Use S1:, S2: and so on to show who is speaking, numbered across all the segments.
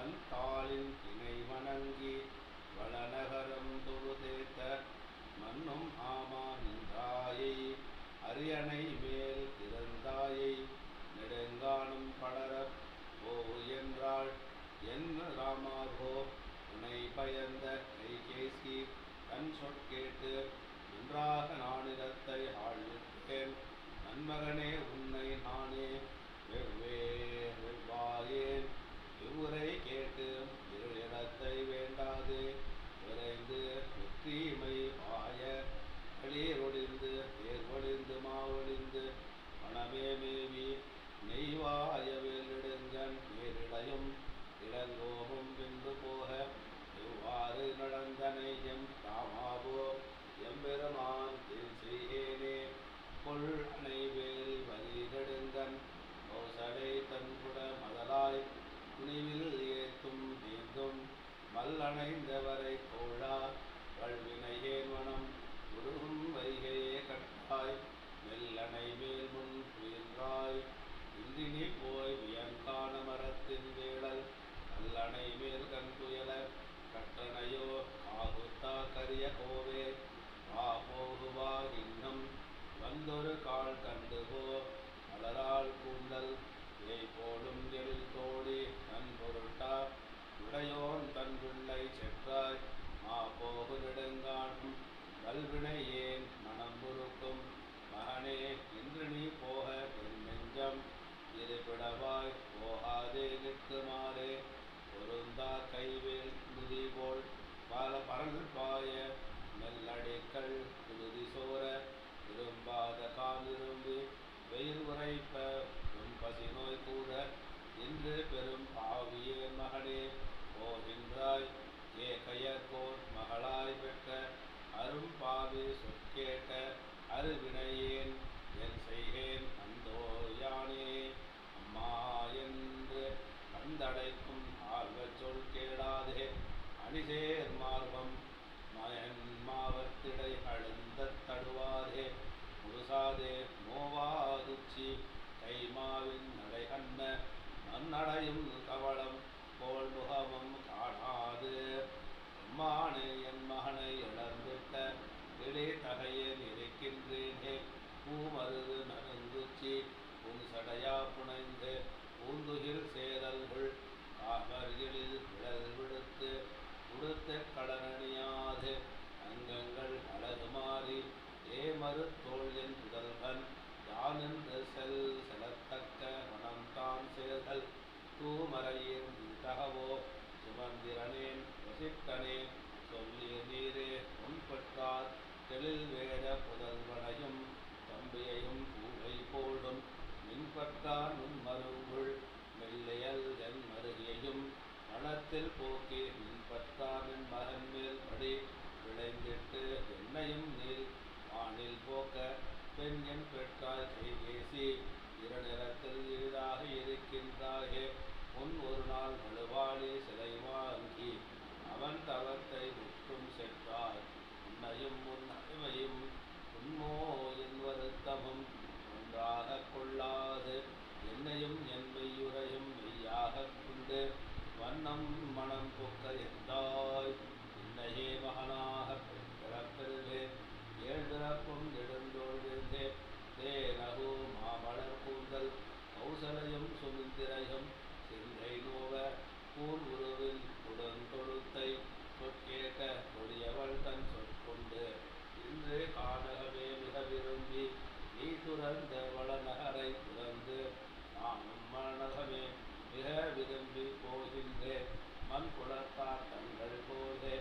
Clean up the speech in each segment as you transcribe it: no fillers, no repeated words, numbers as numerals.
S1: வன்தாளின் இணை வணங்கி வளநகரம் தொழுதேத்த மன்னும் ஆமா நின்றாயை அரியணை மேல் இருந்தாயை நெடுங்காணும் படரப் ஓ என்றாள் என் ராமாவோ உனை பயந்த கைகேசி தன் சொற்கேட்டு நன்றாக நானிடத்தை ஆழ்விட்டேன் நன்மகனே உன்னை நானே வெவ்வாயேன் இவ்வுரை கேட்டு இருளிடத்தை வேண்டாது விரைந்து வெற்றிமை ஆய களீரொழிந்து தேர்வொழிந்து மாவொழிந்து மணமே மேவி நெய்வாயவில் நெடுங்கன் நேரிடையும் இளங்கோமும் பின்பு போக இவ்வாறு நடந்தனை எம் ராமாவோ எம்பெருமான் செய்கேனே கொள் அணைவேல் வரி நெடுங்கன் கௌசலை தன்புட மதலாய் துணிவில் ஏத்தும் நீந்தும் மல்லணைந்தவரை தோழா வல்வினையேன் மனம் உருகும் வைகையே கட்டாய் மெல்லணை மேல் முன் துயின்றாய் இந்தினி போய் வியங்கான மரத்தின் வேளல் கல்லணை மேல் கண் துயல கற்றனையோ காகுத்தா கரிய கோவே வா போகுவா இன்னும் வந்தொரு கால் கண்டுகோ மலரால் கூந்தல் இதை போலும் எழில் தோழி நன் பொருட்டா உடையோன் தன் பிள்ளை செற்றாய் மா போகு நெடுங்கானும் வல்வினையேன் மனம் பொருக்கும் மகனே இன்று நீ போக என் நெஞ்சம் இருபிடவாய் போகாதே நிற்குமாறே பொருந்தா கைவேல் முதி போல் பல பரல் பாய மெல்லடிக்கல் குருதி சோர விரும்பாத காலிரும்பி வெயில் உரைப்ப உன் பசி நோய் கூட இன்று பெரும் பாவியே மகனே போகின்றாய் ஏகையர்கோர் மகளாய் பெற்ற அரும் பாவி சொற்கேட்ட அருவினையேன் என் செய்கேன் அந்தோ யானே அம்மா என்று கந்தடைக்கும் ஆழ்வச் சொல் கேளாதே அணிசேர் மார்பம் மயன்மாவத்திடை அழுந்த தடுவாதே முழுசாதே மோவாதுச்சி கைமாவின் நடை கண்ண நன்னடையும் கவளம் போல் முகமும் காணாது எம்மானே என் மகனை இழந்துட்ட இடே தகையேன் இருக்கின்றேனே பூமருது நறுங்குச்சி உன் சடையா புனைந்து பூந்துகில் சேரல்கள் காமர்களில் விழல் விடுத்து உடுத்த கடனணியாது அங்கங்கள் அழகு மாறி ஏமறுத்தோள் என் புதல்வன் யானென்று செலத்தக்க மனம்தான் சேர்தல் தூமறையின் தகவோ சுமந்திரனேன் வசிட்டனேன் சொல்லீர் நீரே முன்பற்றார் தெளில் வேத புதல்வனையும் தம்பியையும் பூவை போடும் மின்பற்றார் முன்மருங்குள் மெல்லையல் என் மருகையும் மனத்தில் போக்கி மின்பற்றார் என் மகன் மேல் படி விளைந்திட்டு என்னையும் நீர் வானில் போக்க பெண் என் பெற்றாய் கைகேசி இருநிறத்தில் ஈடாக இருக்கின்றாயே உன் ஒரு நாள் வலுவாளி சிலை வாங்கி அவன் தவத்தை முற்றும் சென்றாய் உன்னையும் உன் அடிமையும் உன்மோ என் வருத்தமும் ஒன்றாக கொள்ளாது என்னையும் என் மெய்யுரையும் மெய்யாக கொண்டு வண்ணம் மனம் பொக்க எந்தாய் இன்னையே மகனாக பிறப்பிறவே ஏழ்பிறப்பும் நெடுந்தோழ்ந்தே தேனகு மாமலர் கூந்தல் கௌசலையும் சுமிந்திரையும் சிந்தை நோவ கூர் உருவில் உடன்தொழுத்தை சொற்கேட்ட கொடியவள் தன் சொற்கொண்டு இன்று கானகமே மிக விரும்பி நீ துறந்த வளநகரை துறந்து நானும் மனகமே மிக விரும்பி போகின்றேன் மண் குலத்தார் தங்கள் போதே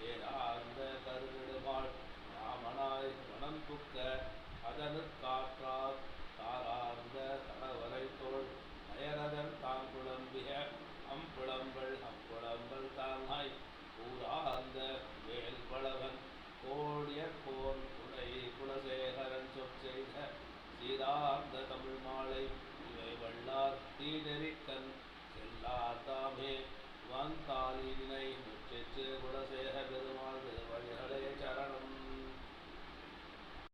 S1: ஏறார்ந்த கருவிடுமாள் ராமனாய் மனம் துக்க அதனுக்க